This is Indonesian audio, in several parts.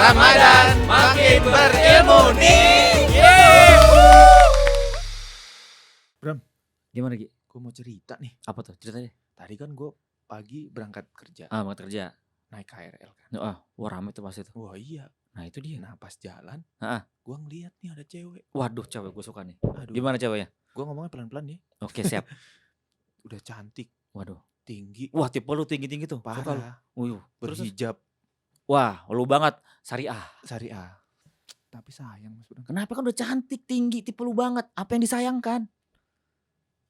Ramadan makin berilmu nih. Bram, Gimana Gi? gue mau cerita nih. Apa tuh ceritanya? Tadi kan gue pagi berangkat kerja, Mau kerja. naik KRL kan. Wah rame tuh pasti tuh. Wah iya. Nah itu dia. Nah pas jalan, Heeh. gue ngeliat nih ada cewek. Waduh cewek gue suka nih. Aduh, Gimana ceweknya? gue ngomongnya pelan-pelan nih. Oke siap. Udah cantik, Waduh. tinggi, Wah tipe lu tinggi-tinggi tuh. Suka lu. parah, Terus. berhijab, Wah lu banget. Syariah. syariah. Tapi sayang Mas Bram, Kenapa kan udah cantik, tinggi, tipe lu banget. Apa yang disayangkan?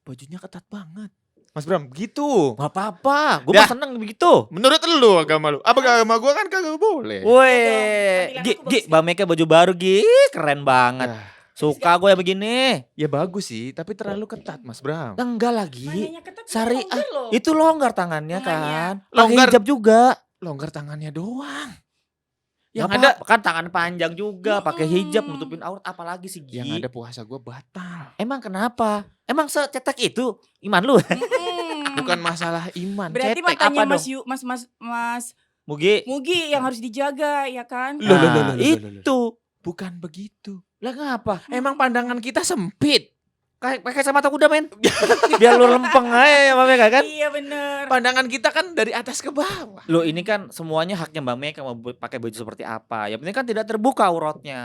bajunya ketat banget. Mas Bram, gitu. Gak apa-apa. Gue Dah. mah seneng begitu. Menurut lu agama lu? Apa agama gua kan kagak boleh. Weh. Tampilan Gi, aku Gi, bagus Mbak Meka baju baru Gi. Keren banget. Ah, Suka gue yang begini. ya bagus sih, tapi terlalu ketat Mas Bram. Enggak lagi. Mananya ketat Syariah. longgar loh. Itu longgar tangannya Tangannya. kan. Pakai Longgar. hijab juga. Longgar tangannya doang. Yang Yang ada kan tangan panjang juga, pakai hijab nutupin aurat, apalagi sih Gi? yang ada puasa gua batal. Emang kenapa? Emang secetek itu iman lu? Bukan masalah iman. Berarti cetek matanya apa Mas Yu, Mas Mugi. Mugi yang harus dijaga ya kan? Nah, itu. Bukan begitu. Lah ngapa? Emang pandangan kita sempit. Pakai kacamata kuda men. Biar lu lempeng aja ya Mbak Meka kan. Iya bener. Pandangan kita kan dari atas ke bawah. Lo ini kan semuanya haknya Mbak Meka mau pakai baju seperti apa. Yang penting kan tidak terbuka auratnya.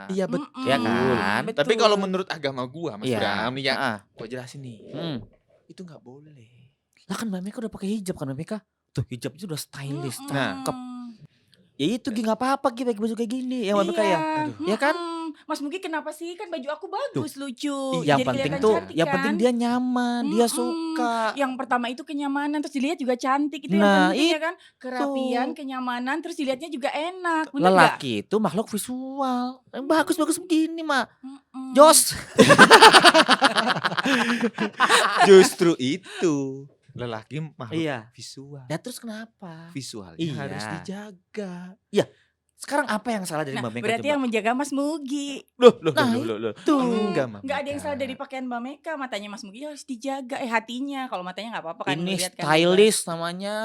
Iya betul. Mm-mm. Ya kan? Betul. Tapi kalau menurut agama gua Mas Iya. Bram nih ya, Ah. gua jelasin nih. Itu nggak boleh. Lah kan Mbak Meka udah pakai hijab kan Mbak Meka. Tuh hijab itu udah stylish. Mm-mm. Nah, Ya itu Gi nggak apa-apa Gi pakai baju kayak gini. Ya Mbak Meka ya. Aduh. Ya kan? Mas Mugi kenapa sih kan baju aku bagus lucu. Yang Jadi penting kelihatan tuh, cantik yang kan? penting dia nyaman, dia Mm-mm. suka. Yang pertama itu kenyamanan, terus dilihat juga cantik, itu Nah, yang penting ya kan. Kerapian, kenyamanan, terus dilihatnya juga enak. Bener nggak? Lelaki itu makhluk visual. Bagus-bagus begini mah. Mm-mm. Jos. Justru itu. Lelaki makhluk Iya. visual. Ya terus kenapa? Visualnya Iya. harus dijaga. Sekarang apa yang salah dari Nah, Mbak Meka berarti coba? yang menjaga Mas Mugi. Loh. Nah, Tuh. Enggak, Mama. Nggak ada yang salah dari pakaian Mbak Meka. Matanya Mas Mugi harus dijaga. Hatinya. Kalau matanya nggak apa-apa kan. Ini ngeliat kan, stylish namanya.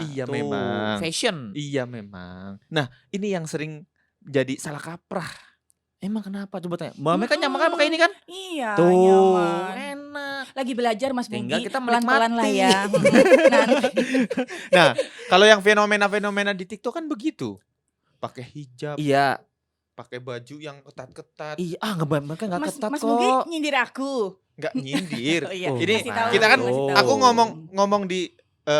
Iya, Tuh, memang. Fashion. Iya memang. Nah ini yang sering jadi salah kaprah. Emang kenapa? Coba tanya. Mbak Meka nyaman kan pakai ini kan? Iya, Tuh, nyaman. enak. Lagi belajar Mas Tinggal Mugi. kita Pelan-pelan lah menikmati. ya. Nanti. Nah kalau yang fenomena-fenomena di TikTok kan begitu. Pakai hijab, Iya. pakai baju yang ketat-ketat. Iya, Mbak Meka enggak Mas, ketat Mas kok. Mugi nyindir aku. Nggak nyindir. Oh, iya. Oh, Ini Kasih tahu, kita kan kasih tahu. aku ngomong di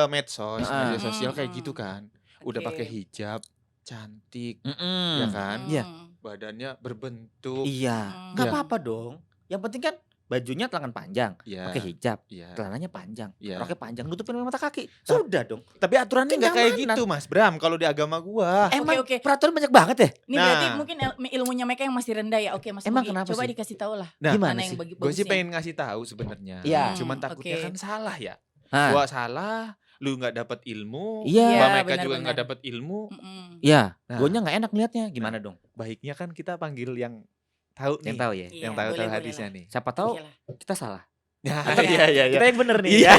medsos, Ah. media sosial kayak gitu kan. Udah Oke. pakai hijab, cantik, Mm-mm. ya kan? Iya. Badannya berbentuk. Iya. Hmm. Enggak Iya. apa-apa dong. Yang penting kan bajunya lengan panjang, Iya. pakai hijab, Iya. celananya panjang, Iya. roknya panjang, nutupin mata kaki. Sudah dong. Tapi aturannya nggak kayak Kenyamanan. gitu Mas Bram. Kalau di agama gua. Emang oke. peraturan banyak banget ya? Ini berarti Nah. mungkin ilmunya mereka yang masih rendah ya. Oke Mas Emang Mugi, kenapa coba sih? dikasih tahu lah. Nah, Gimana mana sih? yang bagi Gue sih bagusnya. pengen ngasih tahu sebenarnya. Iya. Cuman takutnya Oke. kan salah ya. Hah. Gua salah, lu nggak dapat ilmu, Iya. Mbak Iya, Meka juga benar-benar. nggak dapat ilmu. Mm-mm. Iya, Nah. guanya nggak enak liatnya. Gimana dong? Baiknya kan kita panggil yang tahu Yang nih, tahu ya. Iya, yang tahu boleh, hadisnya boleh nih. Siapa tahu Oke lah. kita salah. Ya, Atau iya. Kita yang bener nih. Iya.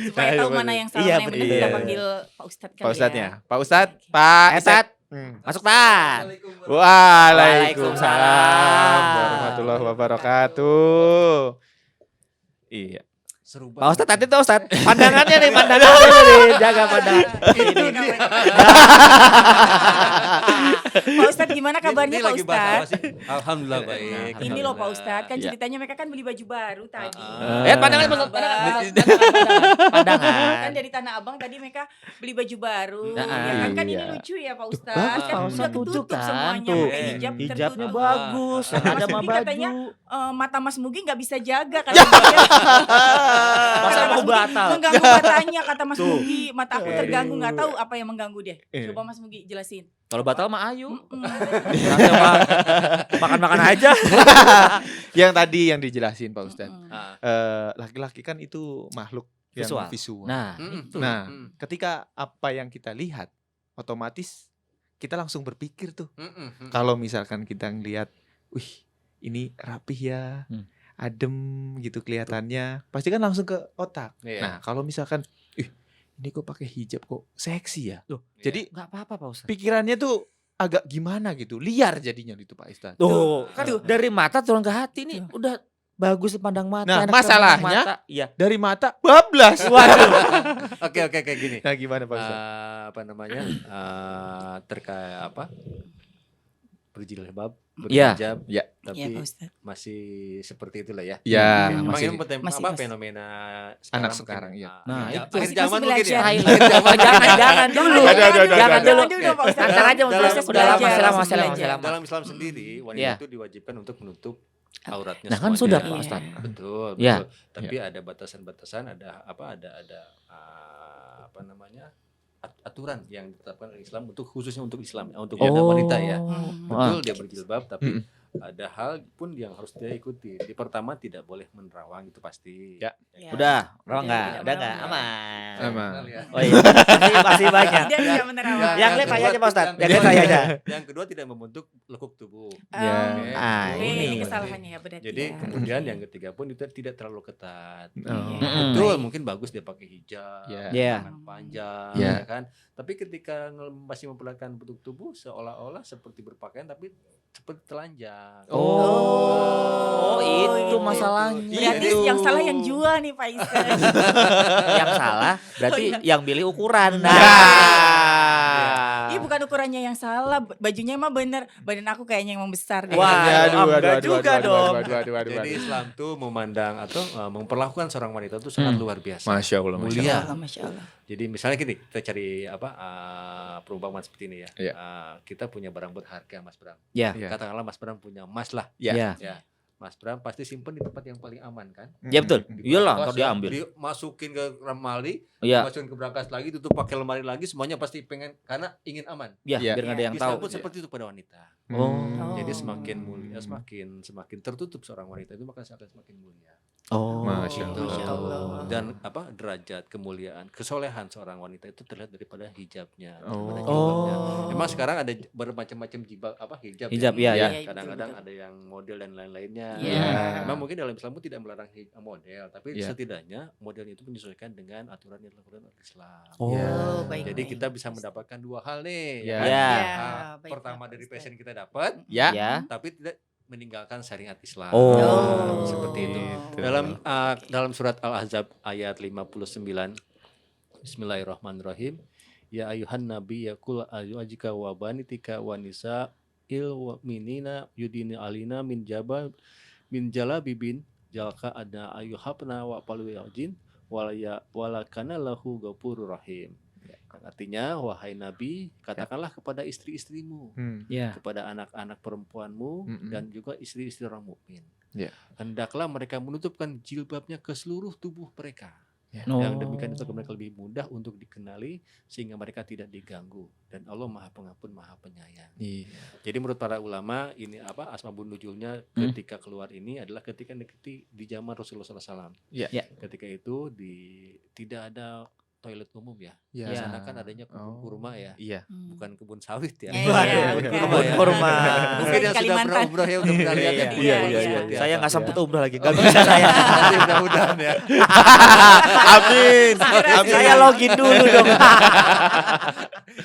Supaya Nah, tahu bener. mana yang salah, Iya, mana yang benar bener. kita panggil Pak Ustadz kali Pak Ustadznya, ya. Pak Ustadz, Oke. Pak Etat, Hmm. masuk tan. Waalaikumsalam warahmatullahi wabarakatuh. Iya. Seru Pak Ustadz tadi tuh Ustadz. Pandangannya nih, nih. Jaga pandangan. Itu namanya. Pak Ustadz gimana kabarnya Pak Ustadz? Alhamdulillah baik. Ini loh Pak Ustadz, kan Iya. ceritanya mereka kan beli baju baru tadi. Pandangan, pandangan. Kan dari Tanah Abang tadi mereka beli baju baru. Nah, Ya kan ini iya. lucu ya Pak Bagus, Ustadz. Kan Pak udah Ustadz lucu ketutup kan. semuanya. Tuh, Pakai hijab hijabnya tertutup. bagus. Yang Mas ada mah Mugi baju. katanya mata Mas Mugi nggak bisa jaga kata dia. Masa Kata mau Mas Mugi batal? mengganggu matanya kata Mas Tuh. Mugi. Mata aku terganggu, nggak tahu apa yang mengganggu dia. Eh. Coba Mas Mugi jelasin. Kalau batal mah ayu. Mm-mm. Nanti mah makan-makan aja. Yang tadi yang dijelasin Pak Ustadz. Mm-mm. Laki-laki kan itu makhluk yang Visual. visual. Nah, itu. Nah, ketika apa yang kita lihat, otomatis kita langsung berpikir tuh. Kalau misalkan kita ngelihat, wih, ini rapih ya, adem gitu kelihatannya, pasti kan langsung ke otak. Iya. Nah, kalau misalkan, ih, ini kok pakai hijab kok seksi ya. Loh, jadi nggak apa-apa Pak Ustadz. pikirannya tuh agak gimana gitu, liar jadinya itu Pak Ustadz. Tuh, kan dari mata turun ke hati nih udah bagus dipandang mata. Nah, enak masalahnya- dipandang mata. Iya. Dari mata bablas. Waduh. Oke kayak gini. Nah gimana Pak Ustadz? Apa namanya? Terkait apa? Berjilbab, Iya. berhijab, Ya. tapi Iya Pak Ustadz. masih seperti itulah ya. Ya, Memang masih ini masih- apa masih. fenomena Anak mungkin sekarang, ya. iya. Nah, Ya, itu. akhir Masih zaman mungkin ya. belajar. Akhir zaman. Jangan dulu. Jangan dulu Oke. Pak Ustadz. Antar aja Dalam- proses dalam- dalam dalam- masalah dalam- Dalam Islam sendiri wanita Iya. itu diwajibkan untuk menutup auratnya Nah kan semuanya. sudah Iya. Pak Ustadz. Betul, Iya. betul. Tapi ada batasan-batasan, ada apa namanya? Aturan yang ditetapkan oleh Islam untuk khususnya untuk Islam, untuk wanita ya. Betul dia berjilbab tapi ada hal pun yang harus dia ikuti. Di pertama tidak boleh menerawang itu pasti. Ya. Ya. Udah, Udah, enggak? tidak Udah enggak? menerawang. Aman. Aman. Kenal ya. Oh iya. Masih banyak. Dia tidak menerawang. Yang lihat saya aja Pak Ustadz. Yang lihat kedua- saya aja. Yang kedua tidak membentuk lekuk tubuh. Ya. Oke. Ini ini. kesalahannya ya berarti. Jadi ya. kemudian yang ketiga pun itu tidak terlalu ketat. Oh. Betul, mungkin bagus dia pakai hijab, Ya. Ya. lengan panjang, Ya. ya kan. Tapi ketika masih memperlihatkan bentuk tubuh seolah-olah seperti berpakaian tapi seperti telanjang. Oh, itu itu. masalahnya. Berarti Itu. yang salah yang jual nih Pak Ustadz. Yang salah berarti Oh, iya. yang pilih ukuran. Ya. Iya bukan ukurannya yang salah, bajunya emang bener. Badan aku kayaknya emang besar deh. Wah, enggak juga dong. Jadi Islam tuh memandang atau memperlakukan seorang wanita itu sangat luar biasa. Masya Allah, Masya Mulia. Allah. Masya Allah. Jadi misalnya gini, kita cari perumpamaan seperti ini ya. Iya. Kita punya barang berharga Mas Bram. Ya. Iya. Katakanlah Mas Bram punya emas lah. Ya. Ya. Ya. Mas Bram pasti simpen di tempat yang paling aman kan? Ya betul. Di Iyalah, berangkas ntar diambil. Dimasukin ke lemari, Iya. masukin ke berangkas lagi, tutup pakai lemari lagi, semuanya pasti pengen karena ingin aman. Ya, Iya. biar nggak ada yang Islam tahu. pun seperti itu pada wanita. Oh. Jadi semakin mulia, semakin tertutup seorang wanita itu maka akan semakin mulia. Oh. Masya Gitu. Allah. Dan derajat kemuliaan, kesolehan seorang wanita itu terlihat daripada hijabnya, daripada Oh. jilbabnya. Oh. Emang sekarang ada bermacam-macam hijab. Hijab, ya. iya, iya. Kadang-kadang Betul, ada yang model dan lain-lainnya. Iya. Memang mungkin dalam Islam pun tidak melarang model, tapi Iya. setidaknya model itu menyesuaikan dengan aturan yang dilakukan oleh Islam. Oh. Ya. baik. Jadi kita bisa mendapatkan dua hal nih. Ya. kan? Ya. baik, Pertama Pak dari Ustadz. passion kita dapat, Ya. Ya. tapi tidak meninggalkan syariat Islam. Oh. Seperti itu. Gitu. Dalam surat Al-Ahzab ayat 59, Bismillahirrahmanirrahim. Ya ayuhan nabi yaqul azwajika wa banitika wa nisa il minina yudini alina min jalabibin jalka ada ayuhabna wa palu yajin walakana lahu ghafurur rahim. Artinya wahai nabi, katakanlah kepada istri-istrimu, Ya. kepada anak-anak perempuanmu Mm-mm. dan juga istri-istri orang mukmin. Ya. Hendaklah mereka menutupkan jilbabnya ke seluruh tubuh mereka. Oh. Yang demikian itu mereka lebih mudah untuk dikenali sehingga mereka tidak diganggu dan Allah Maha Pengampun Maha Penyayang. Iya. Jadi menurut para ulama ini asbabun nuzulnya ketika keluar ini adalah ketika di zaman Rasulullah SAW. Ya. Ya. Ketika itu tidak ada toilet umum ya. Ya. Di sana kan adanya kebun Oh. kurma ya. Iya. bukan kebun sawit ya. Iya, Waduh, iya, kebun bukan. kurma ya. Kurma. Mungkin yang sudah Kalimantan. pernah umroh ya udah pernah lihat Iya, ya. iya, iya, iya. Saya nggak sempet Ya. umroh lagi. Gak bisa saya. Nanti mudah-mudahan ya. Amin. Amin. Saya login dulu dong.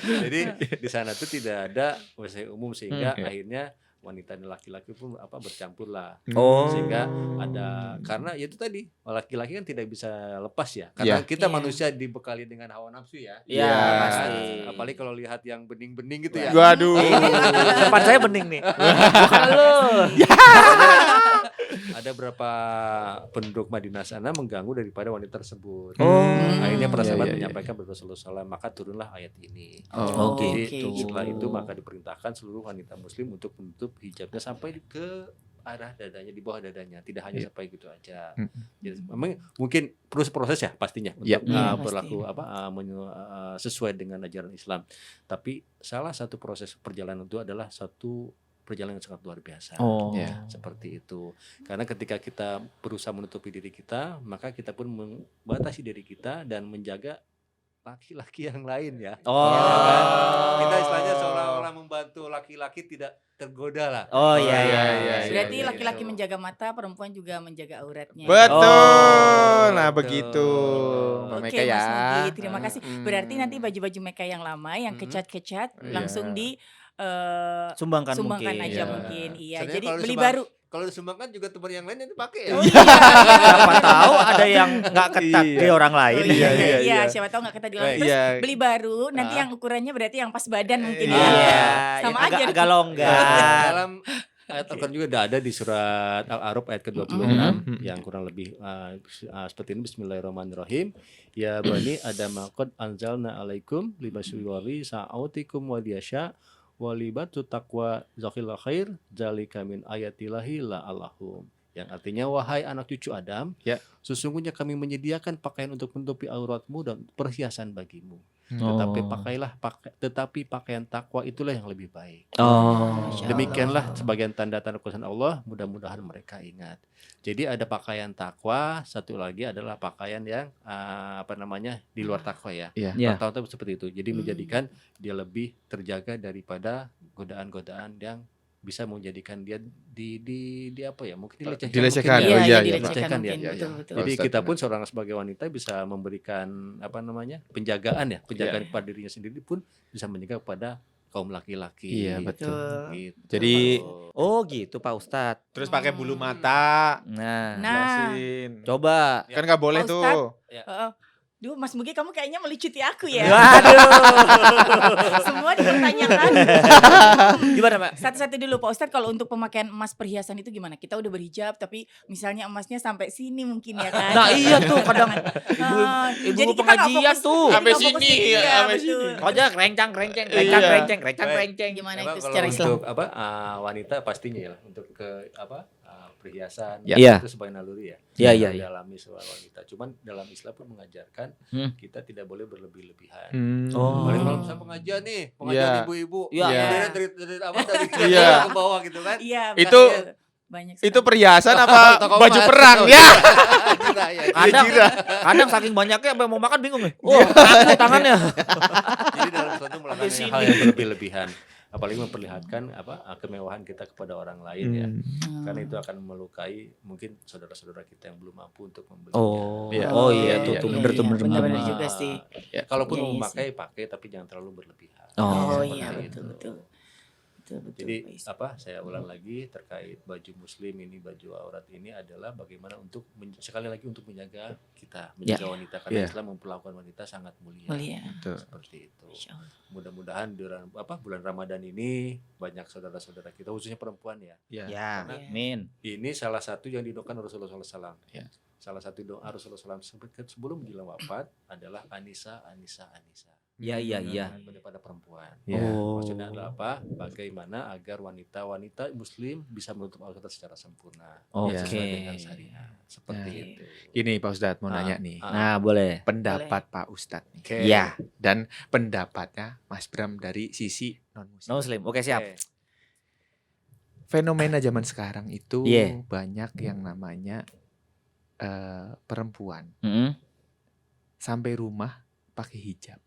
Jadi di sana tuh tidak ada WC umum sehingga Iya. akhirnya wanita dan laki-laki pun bercampur lah. Oh. Sehingga ada karena ya itu tadi laki-laki kan tidak bisa lepas ya karena Iya. kita Iya. manusia dibekali dengan hawa nafsu ya. Iya, Ya. pasti. Apalagi kalau lihat yang bening-bening gitu ya. Waduh. Depan saya bening nih. Bukan lu. Ada berapa penduduk Madinah sana mengganggu daripada wanita tersebut. Oh. Akhirnya para Iya, sahabat iya, iya. menyampaikan kepada Rasulullah SAW, maka turunlah ayat ini. Oh, Jadi gitu. setelah itu maka diperintahkan seluruh wanita muslim untuk menutup hijabnya sampai ke arah dadanya, di bawah dadanya, tidak hanya Iya. sampai gitu aja. Mm. Jadi memang mungkin proses ya pastinya Iya. untuk Iya, pasti. berlaku sesuai dengan ajaran Islam. Tapi salah satu proses perjalanan itu adalah satu perjalanan yang sangat luar biasa. Oh. Ya. Seperti itu. Karena ketika kita berusaha menutupi diri kita, maka kita pun membatasi diri kita dan menjaga laki-laki yang lain ya. Oh. Ya kan? Kita istilahnya seolah-olah membantu laki-laki tidak tergoda lah. Oh iya iya, iya. iya, Berarti iya, laki-laki iya. menjaga mata, perempuan juga menjaga auratnya. Betul. Oh, Nah, betul. begitu. Mbak Oke, Meka ya. Mas Nugi, terima kasih. Mm. Berarti nanti baju-baju Meka yang lama, yang kecat-kecat, Iya. langsung di Sumbangkan sumbangkan mungkin. aja Iya. mungkin. Iya. Sebenarnya Jadi kalau beli disumbang- baru. Kalau disumbangkan juga teman yang lain yang dipakai ya. Oh, iya. Siapa tahu ada yang nggak ketat Iya. di orang lain. Oh, iya, Iya, iya, iya. siapa tahu nggak kata Baik. Terus Iya. beli baru, nanti Ah. yang ukurannya berarti yang pas badan mungkin Iya. ya. Iya, Sama yang aja. agak longgar. Dalam ayat Al-Quran juga ada di surat Al-A'raf ayat ke-26 Mm-mm. yang kurang lebih seperti ini. Bismillahirrahmanirrahim. Ya bani Adam qad anzalna alaikum libasyiwari sa'autikum waliyasya walibatu taqwa zakil khair zalika min ayatillahi la'allahum. Yang artinya wahai anak cucu Adam, Ya. sesungguhnya kami menyediakan pakaian untuk menutupi auratmu dan perhiasan bagimu. Oh. Tetapi pakaian takwa itulah yang lebih baik. Oh. Masya Allah. Demikianlah sebagian tanda-tanda kekuasaan Allah, mudah-mudahan mereka ingat. Jadi ada pakaian takwa, satu lagi adalah pakaian yang di luar takwa ya. Iya. Iya. Tahu-tahu seperti itu. Jadi menjadikan dia lebih terjaga daripada godaan-godaan yang bisa menjadikan dia mungkin dilecehkan. Dilecehkan. mungkin Iya, Oh, iya, iya, dilecehkan iya. mungkin. Iya, iya. Betul. Jadi Ustaz, kita benar. pun seorang sebagai wanita bisa memberikan penjagaan kepada dirinya sendiri pun bisa menjaga kepada kaum laki-laki. Iya, betul. Gitu. Jadi- Oh gitu Pak Ustadz. Terus pakai bulu mata. Nah, Nah. Jelasin. coba. Kan nggak boleh Pak tuh. Heeh. Duh, Mas Mugi kamu kayaknya melicuti aku ya. Waduh. Semua dipertanyakan. Gimana Pak? Satu-satu dulu Pak Ustadz, kalau untuk pemakaian emas perhiasan itu gimana? Kita udah berhijab tapi misalnya emasnya sampai sini mungkin ya kan. Nah iya tuh kadang Jadi ibu kita nggak pengajian fokus- tuh. jadi Sampai nggak fokus sini, di- ya, iya, sampai betul. Aja rencang. Baik. Gimana Apa, itu kalau secara Islam? untuk wanita pastinya ya untuk perhiasan Iya. itu sebagai naluri ya. Iya. Dalami seorang wanita. Cuman dalam Islam pun mengajarkan kita tidak boleh berlebih-lebihan. Oh. Apalagi kalau misalnya pengajian nih, pengajian Iya. ibu-ibu, Iya. dari Iya. ke bawah gitu kan. Iya, Itu- betul. banyak Itu sekali. perhiasan apa Toko baju emas. perang? Oh, Ya. Jira, ya. Kadang saking banyaknya sampai mau makan bingung nih. Oh, kaku tangannya. Jadi dalam suatu melakukan Sampai hal sini. yang berlebih-lebihan, apalagi memperlihatkan kemewahan kita kepada orang lain ya. Karena itu akan melukai mungkin saudara-saudara kita yang belum mampu untuk membelinya. Oh. Iya. Oh iya tuh Iya, tuh iya, bener tuh iya, bener. bener-bener bener. juga sih. Kalaupun Iya, mau iya memakai, pakai tapi jangan terlalu berlebihan. Oh, Oh, iya, Seperti betul. Jadi Pak Ustadz. saya ulang lagi terkait baju muslim ini, baju aurat ini adalah bagaimana untuk sekali lagi untuk menjaga kita, menjaga wanita karena Ya. Islam memperlakukan wanita sangat mulia. Mulia. Betul. Seperti itu. Masya Allah. Mudah-mudahan bulan Ramadan ini banyak saudara-saudara kita khususnya perempuan ya. Ya. Ya, amin. Ini salah satu yang didoakan Rasulullah SAW. Ya. Salah satu doa Rasulullah SAW sebelum menjelang wafat adalah Anisa. Iya. Pada perempuan. Ya. Oh. Maksudnya adalah apa? Bagaimana agar wanita muslim bisa menutup aurat secara sempurna. Oke. Ya, sesuai dengan syariat. Seperti Ya. itu. Gini Pak Ustadz mau nanya nih. Nah, boleh. Pendapat Pak Ustadz nih. Oke. Iya. Dan pendapatnya Mas Bram dari sisi non muslim. Muslim. Oke, siap. Oke. Fenomena zaman sekarang itu Iya. banyak yang namanya perempuan Mm-mm. sampai rumah pakai hijab.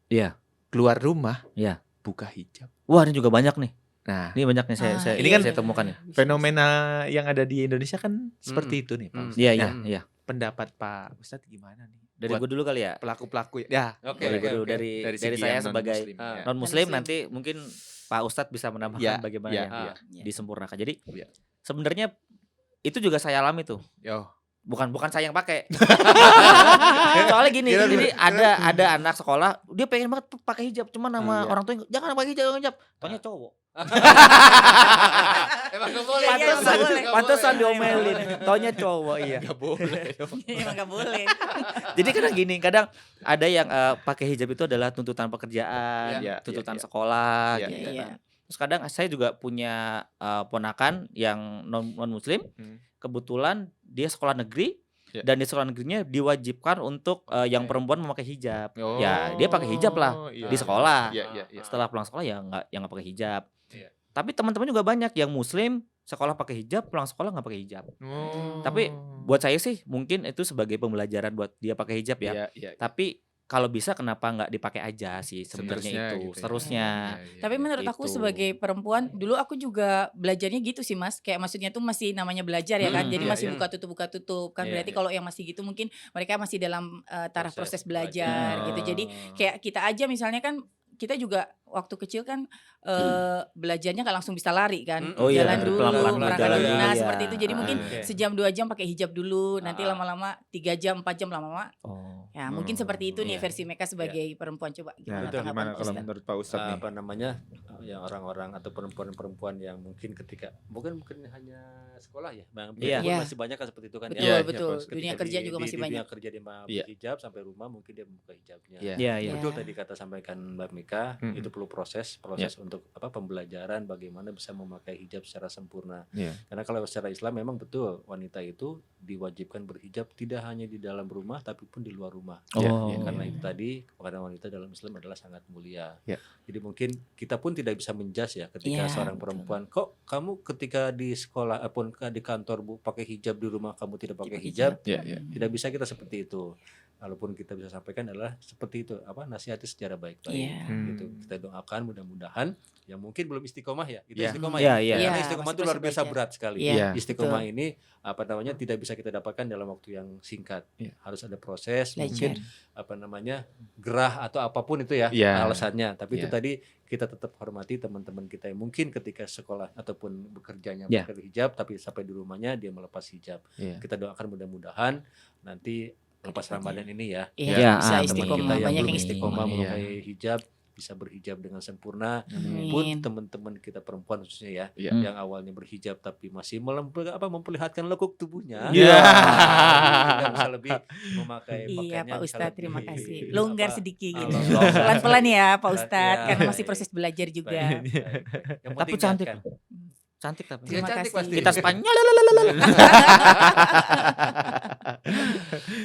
Iya. Keluar rumah, Iya. buka hijab. Wah, ini juga banyak nih. Nah, Ini banyak nih saya ini kan saya temukan ya. fenomena yang ada di Indonesia kan seperti itu nih, Pak Ustadz. Iya, Nah, iya. pendapat Pak Ustadz gimana nih? Dari Buat gue dulu kali ya. pelaku-pelaku ya. Oke, Dari oke, gue dulu oke. dari segi saya yang sebagai non-muslim, ya. non muslim Non-muslim. nanti mungkin Pak Ustadz bisa menambahkan Ya, bagaimana ya, yang ya. Ya. disempurnakan. Jadi Ya. sebenarnya itu juga saya alami tuh. Yo. Bukan saya yang pakai. Soalnya gini, Gila, jadi gila. ada anak sekolah dia pengen banget pakai hijab, cuman nama Iya. orang tuanya jangan pakai hijab. Taunya cowok. Emang gak boleh. Iya, Pantesan, nggak boleh. pantesan Nggak diomelin. Taunya cowok, iya. Gak boleh. Emang nggak boleh. Jadi kadang gini, kadang ada yang pakai hijab itu adalah tuntutan pekerjaan, Iya, tuntutan iya, iya. sekolah, Iya, gitu. iya. Terus kadang saya juga punya ponakan yang non muslim, kebetulan dia sekolah negeri. Iya. Dan di sekolah negerinya diwajibkan untuk yang perempuan memakai hijab. Oh, Ya dia pakai hijab lah iya, di iya. sekolah. Iya, iya, iya. Setelah pulang sekolah ya nggak pakai hijab. Iya. Tapi teman-teman juga banyak yang muslim sekolah pakai hijab, pulang sekolah nggak pakai hijab. Oh. Tapi buat saya sih mungkin itu sebagai pembelajaran buat dia pakai hijab ya. Iya, iya. Tapi kalau bisa kenapa nggak dipakai aja sih sebenarnya Seterusnya itu gitu ya. seterusnya. Iya, iya, Tapi iya. menurut aku Gitu. sebagai perempuan, dulu aku juga belajarnya gitu sih Mas. Kayak maksudnya tuh masih namanya belajar ya kan. Jadi iya, masih iya. buka tutup. Kan Iya, berarti iya. kalau yang masih gitu mungkin mereka masih dalam taraf Proses proses belajar belajar. gitu. Jadi kayak kita aja misalnya kan kita juga waktu kecil kan belajarnya nggak langsung bisa lari kan, Oh iya, jalan dulu, pelan-pelan dulu, olahraga jalan dulu. dulu. Nah Iya. seperti itu. Jadi mungkin Oke. sejam 2 jam pakai hijab dulu, nanti Ah. lama-lama 3 jam 4 jam lama-lama. Oh. Ya mungkin seperti itu nih Iya. versi mereka sebagai perempuan. Coba Nah, gimana Betul. tanggapan gimana Pak kalau Ustadz? menurut Pak Ustadz nih? Apa namanya, yang orang-orang atau perempuan-perempuan yang mungkin ketika mungkin hanya sekolah ya, Bang, Iya. pun Iya. masih banyak kan seperti itu kan Betul, Iya, ya. iya, betul. Pak. Dunia Ketika kerja juga masih di banyak. dunia kerja dia pakai Iya. hijab, sampai rumah mungkin dia membuka hijabnya. Iya. Iya, iya. Betul Iya. tadi kata sampaikan Mbak Mika, Mm-mm. itu perlu proses untuk pembelajaran bagaimana bisa memakai hijab secara sempurna. Iya. Karena kalau secara Islam memang betul wanita itu diwajibkan berhijab tidak hanya di dalam rumah tapi pun di luar rumah. Iya, Oh. iya, Karena itu tadi kepada wanita dalam Islam adalah sangat mulia. Iya. Jadi mungkin kita pun tidak bisa menjudge ya ketika Iya, seorang betul. perempuan, kok kamu ketika di sekolah ataupun di kantor Bu pakai hijab, di rumah kamu tidak pakai hijab. Iya, iya. Tidak bisa kita seperti itu. Walaupun kita bisa sampaikan adalah seperti itu, nasihati secara baik-baik. Iya. Gitu. Kita doakan mudah-mudahan yang mungkin belum istiqomah ya. Itu Iya. istiqomah Iya, ya. iya. Karena Iya, istiqomah masih itu luar biasa belajar. berat sekali. Iya. Istiqomah ini tidak bisa kita dapatkan dalam waktu yang singkat. Iya. Harus ada proses, Belajar. mungkin gerah atau apapun itu ya Iya. alasannya. Tapi itu Iya. tadi kita tetap hormati teman-teman kita yang mungkin ketika sekolah ataupun bekerjanya Iya. pakai hijab tapi sampai di rumahnya dia melepas hijab. Iya. Kita doakan mudah-mudahan nanti lepas Ramadan ini ya Iya, Ya, bisa amin. teman istiqomah. kita yang Banyak belum yang istiqomah Iya. memakai hijab bisa berhijab dengan sempurna. Amin. Pun Amin. teman-teman kita perempuan khususnya ya Iya. yang awalnya berhijab tapi masih memperlihatkan lekuk tubuhnya. Iya. Kita bisa lebih memakai Iya pakaiannya Pak bisa Ustadz, lebih, terima kasih. apa, Longgar sedikit. longgar. Pelan-pelan ya Pak Pelan- Ustadz, ya, karena masih baik. proses belajar juga. Baik, baik, baik. Yang Tapi penting cantik. niatkan. Cantik tapi. Iya, Terima cantik kasih. pasti. Kita Spanyol.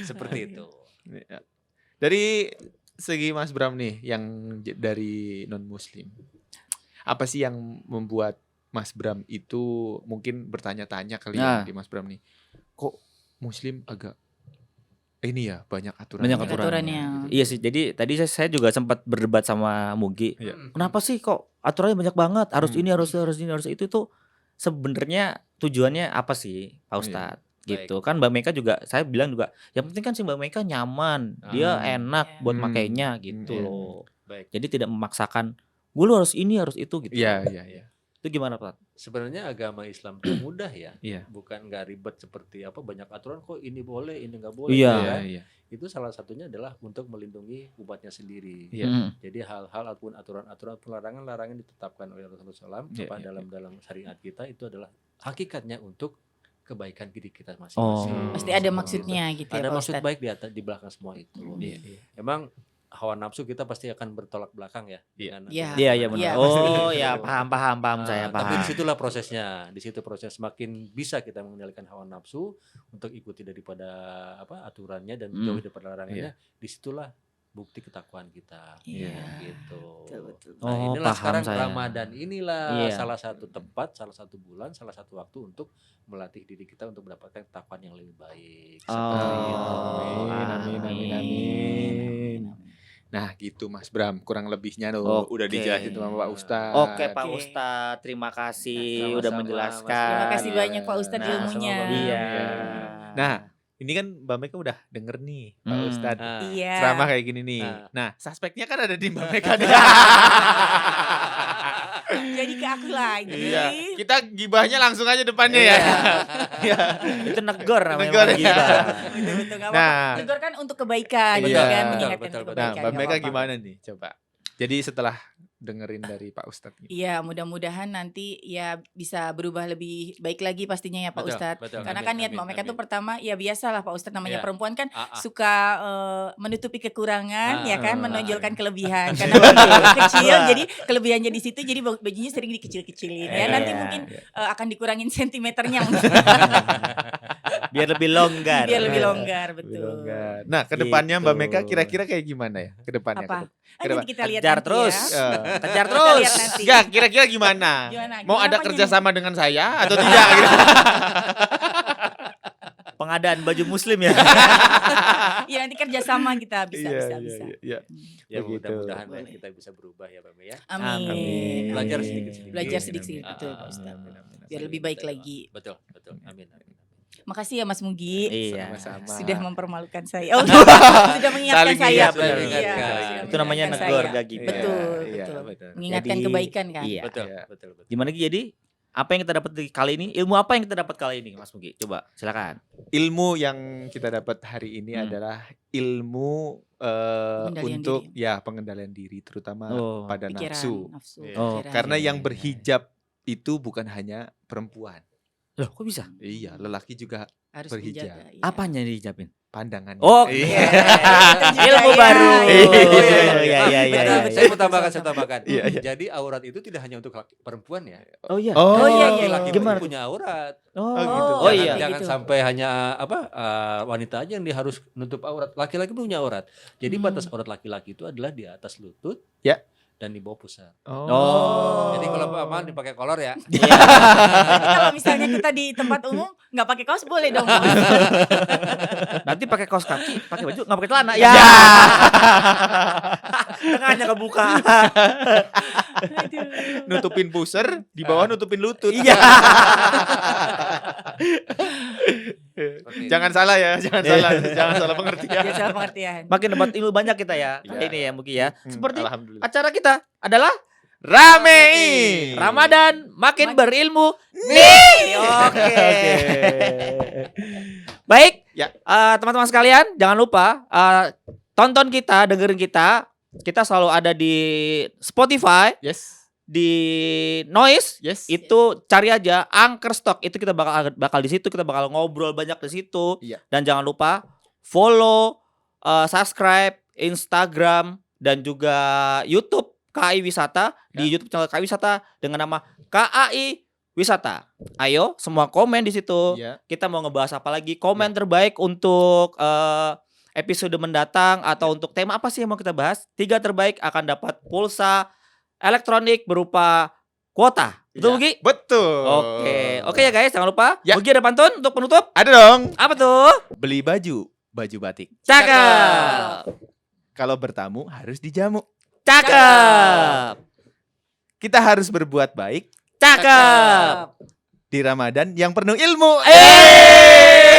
Seperti itu. Iya. Dari segi Mas Bram nih yang dari non muslim, apa sih yang membuat Mas Bram itu mungkin bertanya-tanya kali ya Nah. di Mas Bram nih, kok muslim agak ini ya banyak aturan Banyak aturan. Aturannya. Iya sih. Jadi tadi saya juga sempat berdebat sama Mugi. Iya. Kenapa sih kok aturannya banyak banget? Harus Hmm. ini, harus ini, harus itu tuh sebenarnya tujuannya apa sih, Pak Iya. Ustadz? Gitu kan Mbak Meka juga saya bilang juga yang penting kan si Mbak Meka nyaman, dia enak buat Hmm. makainya gitu Iya. loh. Baik. Jadi tidak memaksakan gue lu harus ini harus itu gitu. Iya, iya, iya. Itu gimana Pak? Sebenarnya agama Islam itu mudah ya. Iya. Bukan nggak ribet seperti banyak aturan kok ini boleh, ini nggak boleh. Iya. gitu Iya, kan. iya. Itu salah satunya adalah untuk melindungi umatnya sendiri. Iya. Hmm. Jadi hal-hal ataupun aturan-aturan larangan ditetapkan oleh Rasulullah SAW Iya, iya, dalam syariat kita itu adalah hakikatnya untuk kebaikan diri kita Oh. masing-masing. Pasti ada maksudnya gitu ya Ada Pak maksud Ustadz. baik di belakang semua itu. Iya, iya. Emang hawa nafsu kita pasti akan bertolak belakang ya. Iya. dengan- Iya. Iya dengan- benar. Iya, Oh pasti. ya paham saya Tapi paham. disitulah prosesnya. Di situ proses semakin bisa kita mengendalikan hawa nafsu untuk ikuti daripada aturannya dan Hmm. jauhi daripada larangannya. Disitulah bukti ketakwaan kita. Iya. Gitu. Betul. Nah, Oh, inilah paham sekarang saya. Ramadan inilah Iya. salah satu tempat, salah satu bulan, salah satu waktu untuk melatih diri kita untuk mendapatkan ketakwaan yang lebih baik. Seperti Oh, itu. Amin. Nah gitu Mas Bram, kurang lebihnya tuh Oke. udah dijelasin sama Pak Ustadz. Oke Pak Oke. Ustadz, terima kasih Sama-sama, udah Mas. menjelaskan. Terima kasih banyak Pak Ustadz Nah, ilmunya. sama-sama. Iya. Nah, ini kan Mbak Meka udah denger nih Pak Hmm. Ustadz Nah, Iya. ceramah kayak gini nih. Nah. Nah, suspeknya kan ada di Mbak Meka nih. Jadi ke aku lagi. Iya, kita gibahnya langsung aja depannya ya. Iya. Itu negor namanya. Negor, Bang ya. Gibah. Betul-betul nggak Nah. apa-apa. Tegur kan untuk kebaikan gitu Iya. kan, Betul, mengingatkan betul, untuk betul. Nah, kebaikan. Mbak nggak Meka apa-apa. gimana nih? Coba. Jadi setelah dengerin dari Pak Ustadz. Iya, mudah-mudahan nanti ya bisa berubah lebih baik lagi pastinya ya Pak Betul, Ustadz. betul. Karena Amin, kan niat amin, Mbak Meka tuh amin. pertama ya biasalah Pak Ustadz namanya Iya. perempuan kan Ah, ah. suka menutupi kekurangan ya kan, ah, menonjolkan kelebihan. Karena baju kecil jadi kelebihannya di situ jadi bajunya sering dikecil-kecilin ya. Nanti Iya. mungkin akan dikurangin sentimeternya mungkin. Biar lebih longgar. biar lebih longgar betul. Nah, kedepannya Mbak Gitu. Meka kira-kira kayak gimana ya? Kedepannya. Apa? Kedepan. Nanti kita lihat Kejar nanti terus. ya. Kejar Kita terus. lihat nanti. Enggak, kira-kira gimana? Gimana? Mau Gimana ada apanya kerjasama dengan saya atau tidak? Gitu. Pengadaan baju muslim ya. Iya nanti kerjasama kita bisa. Iya. Ya Begitu. mudah-mudahan Boleh. kita bisa berubah ya Mbak ya. Amin. Amin. Belajar sedikit-sedikit. Belajar Amin, sedikit-sedikit amin. betul Ah, Pak Ustadz. amin, amin. Biar lebih baik lagi. Betul, betul. Amin, amin. Makasih ya Mas Mugi. Iya. Sama-sama. Sudah mempermalukan saya. Oh, sudah mengingatkan Saling saya. ingat, benar, Iya, ingatkan. sudah Itu namanya mengingatkan negor saya. gagi. Betul, Iya, betul. betul. Mengingatkan Jadi, kebaikan kan. Iya. Betul, Iya. betul, betul. Gimana Gi? Jadi apa yang kita dapat kali ini? Ilmu apa yang kita dapat kali ini, Mas Mugi? Coba silakan. Ilmu yang kita dapat hari ini adalah ilmu Pengendalian untuk pengendalian diri, terutama Oh, pada Pikiran, nafsu. nafsu. Oh, pikiran. Karena yang Iya. berhijab itu bukan hanya perempuan. Loh, kok bisa? Iya, lelaki juga harus berhijab. menjaga. iya. Apanya dijapin? pandangannya. Oh, Iya. Itu juga ilmu ya. baru. Iya, Iya, iya, iya, iya, Betul, iya. saya mau tambahkan, saya tambahkan. Iya, iya. Jadi aurat itu tidak hanya untuk perempuan ya. Oh iya. Oh, iya, iya. Laki-laki Gimana pun punya aurat. Oh, gitu. Oh Jangan- iya. Jangan Gitu. sampai hanya wanita aja yang dia harus nutup aurat. Laki-laki pun punya aurat. Jadi batas aurat laki-laki itu adalah di atas lutut. Ya. Dan di bawah pusar. Oh. Jadi kalau aman dipakai kolor ya. Jadi kalau misalnya kita di tempat umum nggak pakai kaos boleh dong. Bos. Nanti pakai kaos kaki, pakai baju, nggak pakai celana. Ya. Tengahnya kebuka. Aduh. Nutupin pusar, di bawah nutupin lutut. Iya. Oke. Jangan salah ya, jangan salah pengertian. Ya, salah pengertian. Makin dapat ilmu banyak kita ya. Iya. Kali ini ya Mugi ya. Seperti Alhamdulillah. acara kita adalah Ramei Ramadan makin berilmu nih. Oke. Baik. Ya. Teman-teman sekalian, jangan lupa tonton kita, dengerin kita. Kita selalu ada di Spotify, Yes. di Noise. Yes. Itu cari aja Anchor Stock. Itu kita bakal di situ, kita bakal ngobrol banyak di situ. Iya. Dan jangan lupa follow, subscribe Instagram dan juga YouTube KAI Wisata di YouTube channel KAI Wisata dengan nama KAI Wisata. Ayo semua komen di situ. Iya. Kita mau ngebahas apa lagi? Komen terbaik untuk episode mendatang atau untuk tema apa sih yang mau kita bahas? 3 terbaik akan dapat pulsa elektronik berupa kuota. Betul, Iya. Mugi? Betul. Oke ya guys, jangan lupa. Ya. Mugi ada pantun untuk penutup. Ada dong. Apa tuh? Beli baju batik. Cakep. Kalau bertamu harus dijamu. Cakep. Kita harus berbuat baik Cakep. di Ramadan yang penuh ilmu. Eh.